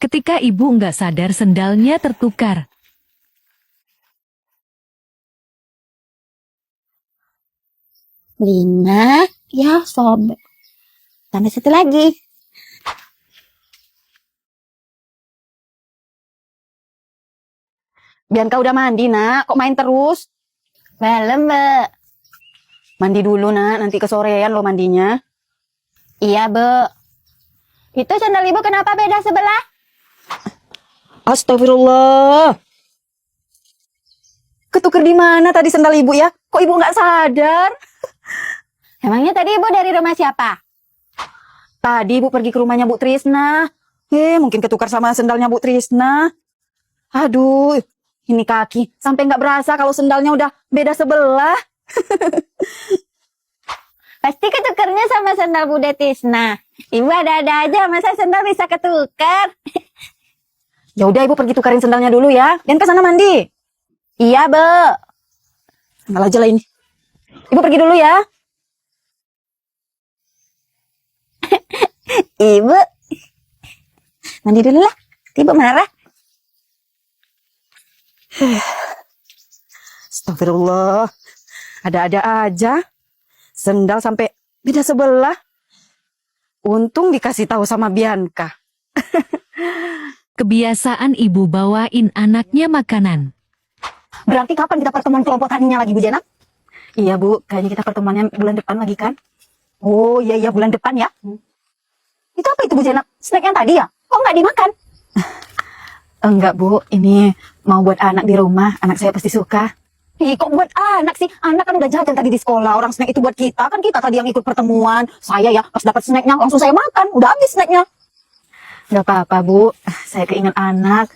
Ketika ibu nggak sadar sendalnya tertukar. Lima, ya sobek. Tambah satu lagi. Bianca udah mandi, nak. Kok main terus? Belum, Mbak. Mandi dulu, nak. Nanti kesorean lo mandinya. Iya, Bu. Itu sandal ibu kenapa beda sebelah? Astagfirullah. Ketuker di mana tadi sendal ibu ya? Kok ibu nggak sadar? Emangnya tadi ibu dari rumah siapa? Tadi ibu pergi ke rumahnya Bu Trisna. Mungkin ketukar sama sendalnya Bu Trisna. Aduh, ini kaki. Sampai nggak berasa kalau sendalnya udah beda sebelah. Pasti ketukernya sama sandal Bude Tisna. Ibu ada-ada aja, masa sandal bisa ketukar? Ya udah ibu pergi tukarin sendalnya dulu ya. Dan ke sana mandi. Iya, Bu. Sandal aja lah ini. Ibu pergi dulu ya. Ibu. Mandi dulu lah. Ibu marah. Astagfirullah. Ada-ada aja. Sendal sampai beda sebelah. Untung dikasih tahu sama Bianca. Kebiasaan ibu bawain anaknya makanan. Berarti kapan kita pertemuan kelompok taninya lagi, Bu Jenap? Iya, Bu. Kayaknya kita pertemuannya bulan depan lagi kan? Oh, iya bulan depan ya. Itu apa itu, Bu Jenap? Snack yang tadi ya? Kok nggak dimakan? Enggak, Bu. Ini mau buat anak di rumah. Anak saya pasti suka. Ih, kok buat anak sih? Anak kan udah jajan tadi di sekolah. Orang snack itu buat kita. Kan kita tadi yang ikut pertemuan. Saya ya, pas dapat snacknya, langsung saya makan. Udah habis snacknya. Nggak apa-apa, Bu. Saya keinget anak.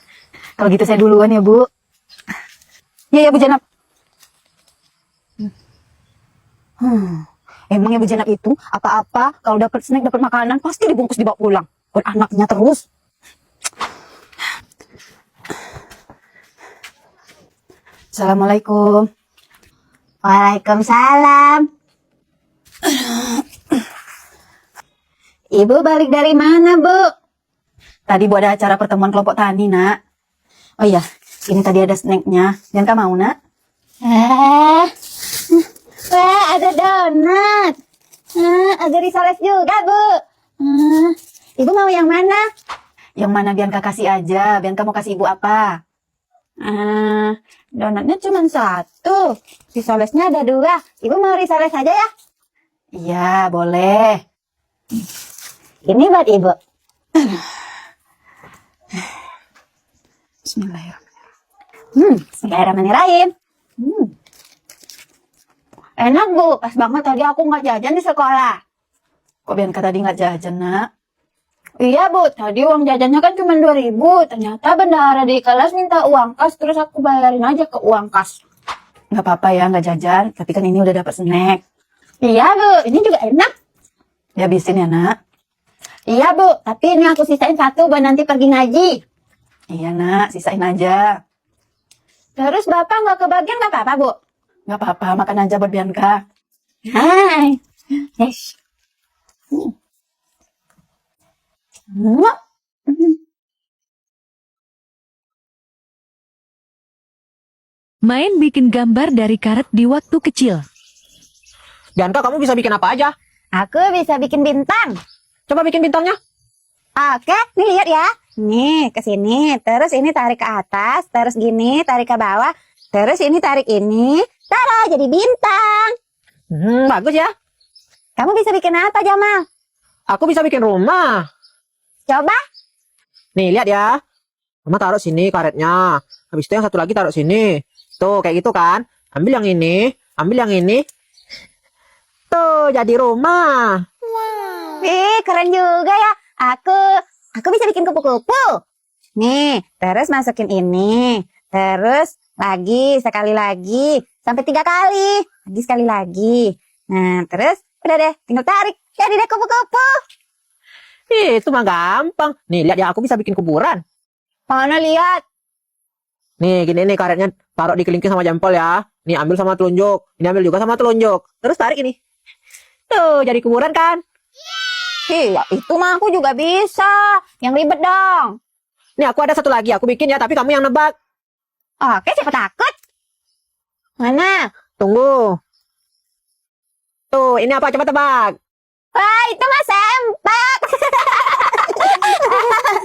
Kalau gitu saya duluan ya, Bu. Iya, Bu Jenap. Emangnya Bu Jenap itu apa-apa kalau dapat snack, dapat makanan pasti dibungkus dibawa pulang. Buat anaknya terus. Assalamualaikum. Waalaikumsalam. Ibu balik dari mana, Bu? Tadi Bu ada acara pertemuan kelompok tani, Nak. Oh iya, ini tadi ada snacknya. Bianca mau, Nak? Wah, ada donat. Ada risoles juga, Bu. Ibu mau yang mana? Yang mana Bianca kasih aja. Bianca mau kasih Ibu apa? Donatnya cuma satu. Risolesnya ada dua. Ibu mau risoles aja ya? Iya, boleh. Ini buat Ibu. Bismillahirrahmanirrahim. Bismillahirrahmanirrahim. Enak, Bu. Pas banget tadi aku nggak jajan di sekolah. Kok Bianca tadi nggak jajan, Nak? Iya, Bu. Tadi uang jajannya kan cuma 2.000. Ternyata bendahara di kelas minta uang kas. Terus aku bayarin aja ke uang kas. Nggak apa-apa ya, nggak jajan. Tapi kan ini udah dapat snack. Iya, Bu. Ini juga enak. Dihabisin ya, Nak? Iya, Bu. Tapi ini aku sisain satu buat nanti pergi ngaji. Iya, Nak. Sisain aja. Terus Bapak nggak kebagian nggak apa-apa, Bu? Nggak apa-apa, makan aja buat Bianca. Hai. Yes. Main bikin gambar dari karet di waktu kecil. Bianca, kamu bisa bikin apa aja? Aku bisa bikin bintang. Coba bikin bintangnya. Oke, nih lihat ya. Nih, ke sini. Terus ini tarik ke atas. Terus gini, tarik ke bawah. Terus ini tarik ini. Tara, jadi bintang. Bagus ya. Kamu bisa bikin apa, Jamal? Aku bisa bikin rumah. Coba. Nih, lihat ya. Mama taruh sini karetnya. Habis itu yang satu lagi taruh sini. Tuh, kayak gitu kan. Ambil yang ini. Ambil yang ini. Tuh, jadi rumah. Ih, keren juga ya. Aku bisa bikin kupu-kupu. Nih, terus masukin ini. Terus lagi, sekali lagi. Sampai 3 kali. Lagi sekali lagi. Nah, terus udah deh, tinggal tarik. Jadi deh kupu-kupu. Itu mah gampang. Nih, lihat ya. Aku bisa bikin kuburan. Mana lihat? Nih, gini nih karetnya. Taruh di kelingking sama jempol ya. Nih, ambil sama telunjuk. Ini ambil juga sama telunjuk. Terus tarik ini. Tuh, jadi kuburan kan? Iya, itu mah aku juga bisa. Yang ribet dong. Nih aku ada satu lagi, aku bikin ya, tapi kamu yang nebak. Oke, siapa takut? Mana? Tunggu. Tuh, ini apa? Coba tebak. Wah, itu mah sempak.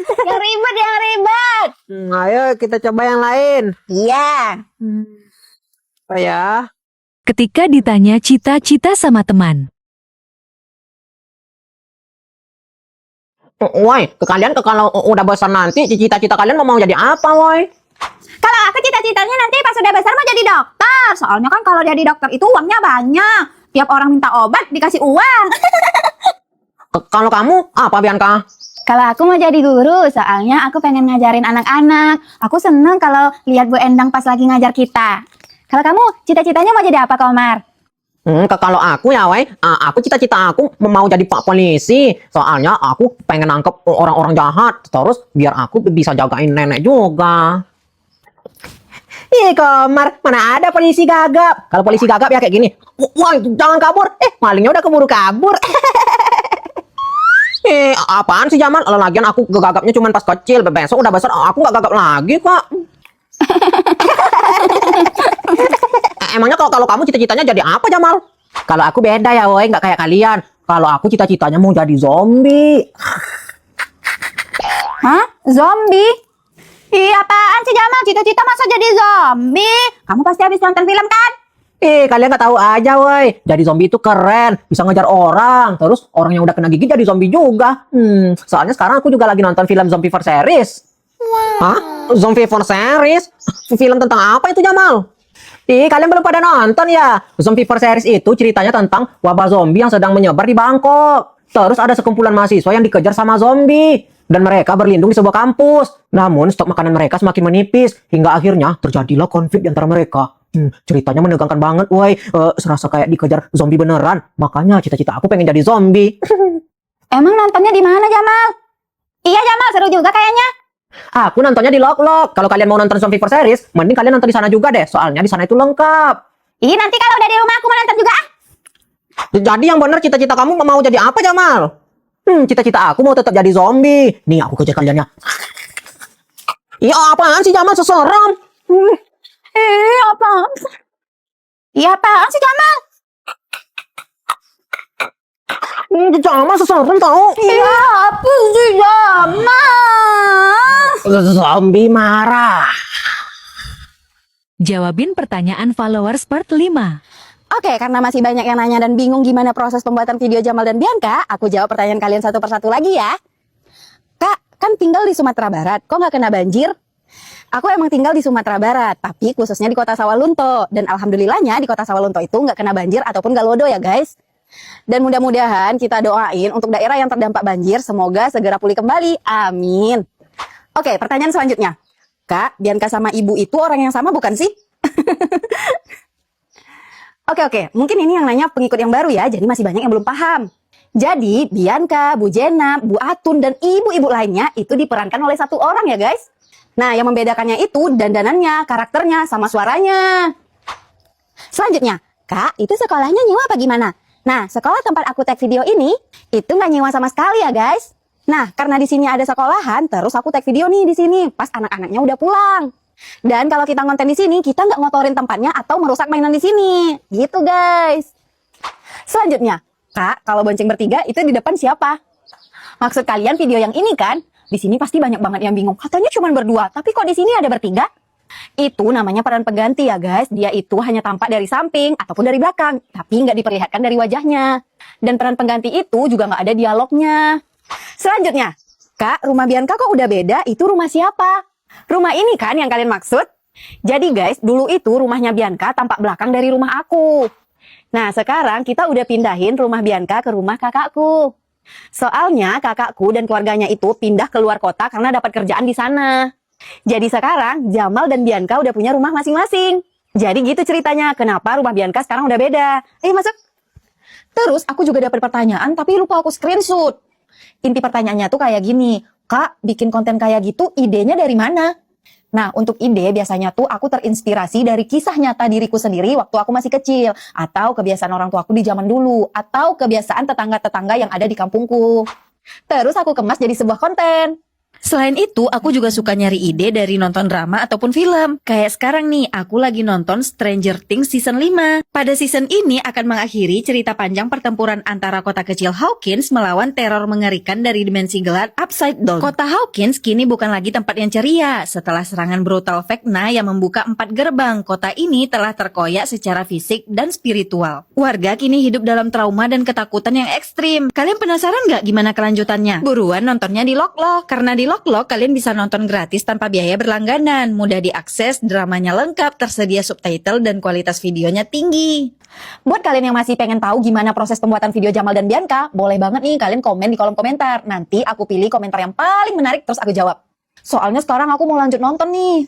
Yang ribet, yang ribet. Ayo kita coba yang lain. Iya. Apa ya? Ketika ditanya cita-cita sama teman. Woi, kalian kalau udah besar nanti, cita-cita kalian mau jadi apa, woi? Kalau aku cita-citanya nanti pas udah besar mau jadi dokter. Soalnya kan kalau jadi dokter itu uangnya banyak. Tiap orang minta obat dikasih uang. Kalau kamu, apa Bianca? Kalau aku mau jadi guru, soalnya aku pengen ngajarin anak-anak. Aku seneng kalau lihat Bu Endang pas lagi ngajar kita. Kalau kamu, cita-citanya mau jadi apa, Komar? Kalau aku ya, woi, aku cita-cita aku mau jadi pak polisi. Soalnya aku pengen nangkep orang-orang jahat. Terus biar aku bisa jagain nenek juga. Ih, Komar, mana ada polisi gagap? Kalau polisi gagap ya kayak gini. Woi, jangan kabur. Malingnya udah keburu kabur. Apaan sih Jamal? Lagian aku gagapnya cuma pas kecil. Besok udah besar aku nggak gagap lagi kok. Emangnya kalau kamu cita-citanya jadi apa Jamal? Kalau aku beda ya woi, nggak kayak kalian. Kalau aku cita-citanya mau jadi zombie. Hah? Zombie? Ih, apaan sih Jamal? Cita-cita masa jadi zombie? Kamu pasti habis nonton film kan? Kalian nggak tahu aja woi. Jadi zombie itu keren, bisa ngejar orang. Terus orang yang udah kena gigit jadi zombie juga. Soalnya sekarang aku juga lagi nonton film Zombie for Series. Hah? Zombie for Series? Film tentang apa itu Jamal? Kalian belum pada nonton ya? Zombie for Series itu ceritanya tentang wabah zombie yang sedang menyebar di Bangkok. Terus ada sekumpulan mahasiswa yang dikejar sama zombie. Dan mereka berlindung di sebuah kampus. Namun stok makanan mereka semakin menipis. Hingga akhirnya terjadilah konflik di antara mereka. Ceritanya menegangkan banget, woi. Serasa kayak dikejar zombie beneran. Makanya cita-cita aku pengen jadi zombie. Emang nontonnya di mana, Jamal? Iya, Jamal, seru juga kayaknya. Aku nontonnya di Lok-Lok. Kalau kalian mau nonton Zombie for Series, mending kalian nonton di sana juga deh. Soalnya di sana itu lengkap. Ih, nanti kalau udah di rumah aku mau nonton juga. Jadi yang bener cita-cita kamu mau jadi apa, Jamal? Cita-cita aku mau tetap jadi zombie. Nih, aku kejar kalian ya. Iya, apaan sih Jamal? Seseram. Apaan? Iya, apaan sih, Jamal? Jamal seseram tau. Iya, apa sih, Jamal? Zombie marah. Jawabin pertanyaan followers part 5. Oke, karena masih banyak yang nanya dan bingung gimana proses pembuatan video Jamal dan Bianca, aku jawab pertanyaan kalian satu persatu lagi ya. Kak, kan tinggal di Sumatera Barat, kok nggak kena banjir? Aku emang tinggal di Sumatera Barat, tapi khususnya di kota Sawalunto. Dan alhamdulillahnya di kota Sawalunto itu nggak kena banjir ataupun nggak lodo ya guys. Dan mudah-mudahan kita doain untuk daerah yang terdampak banjir, semoga segera pulih kembali. Amin. Oke, pertanyaan selanjutnya. Kak, Bianca sama ibu itu orang yang sama bukan sih? Oke, mungkin ini yang nanya pengikut yang baru ya, jadi masih banyak yang belum paham. Jadi, Bianca, Bu Jenab, Bu Atun, dan ibu-ibu lainnya itu diperankan oleh satu orang ya guys. Nah, yang membedakannya itu dandanannya, karakternya, sama suaranya. Selanjutnya, Kak, itu sekolahnya nyewa apa gimana? Nah, sekolah tempat aku tag video ini, itu nggak nyewa sama sekali ya guys. Nah, karena di sini ada sekolahan, terus aku tag video nih di sini, pas anak-anaknya udah pulang. Dan kalau kita ngonten di sini, kita nggak ngotorin tempatnya atau merusak mainan di sini. Gitu guys. Selanjutnya, Kak, kalau bonceng bertiga itu di depan siapa? Maksud kalian video yang ini kan? Di sini pasti banyak banget yang bingung. Katanya cuma berdua, tapi kok di sini ada bertiga? Itu namanya peran pengganti ya guys. Dia itu hanya tampak dari samping ataupun dari belakang, tapi nggak diperlihatkan dari wajahnya. Dan peran pengganti itu juga nggak ada dialognya. Selanjutnya, Kak, rumah Bianca kok udah beda? Itu rumah siapa? Rumah ini kan yang kalian maksud? Jadi guys, dulu itu rumahnya Bianca tampak belakang dari rumah aku. Nah, sekarang kita udah pindahin rumah Bianca ke rumah kakakku. Soalnya kakakku dan keluarganya itu pindah ke luar kota karena dapat kerjaan di sana. Jadi sekarang Jamal dan Bianca udah punya rumah masing-masing. Jadi gitu ceritanya, kenapa rumah Bianca sekarang udah beda. Masuk. Terus aku juga dapat pertanyaan tapi lupa aku screenshot. Inti pertanyaannya tuh kayak gini, Kak, bikin konten kayak gitu idenya dari mana? Nah, untuk ide biasanya tuh aku terinspirasi dari kisah nyata diriku sendiri waktu aku masih kecil. Atau kebiasaan orang tua aku di zaman dulu. Atau kebiasaan tetangga-tetangga yang ada di kampungku. Terus aku kemas jadi sebuah konten. Selain itu, aku juga suka nyari ide dari nonton drama ataupun film. Kayak sekarang nih, aku lagi nonton Stranger Things season 5. Pada season ini akan mengakhiri cerita panjang pertempuran antara kota kecil Hawkins melawan teror mengerikan dari dimensi gelap Upside Down. Kota Hawkins kini bukan lagi tempat yang ceria. Setelah serangan brutal Vecna yang membuka 4 gerbang, kota ini telah terkoyak secara fisik dan spiritual. Warga kini hidup dalam trauma dan ketakutan yang ekstrim. Kalian penasaran nggak gimana kelanjutannya? Buruan nontonnya di Loklok, karena di Loklok kalian bisa nonton gratis tanpa biaya berlangganan, mudah diakses, dramanya lengkap, tersedia subtitle dan kualitas videonya tinggi. Buat kalian yang masih pengen tahu gimana proses pembuatan video Jamal dan Bianca, boleh banget nih kalian komen di kolom komentar. Nanti aku pilih komentar yang paling menarik terus aku jawab. Soalnya sekarang aku mau lanjut nonton nih.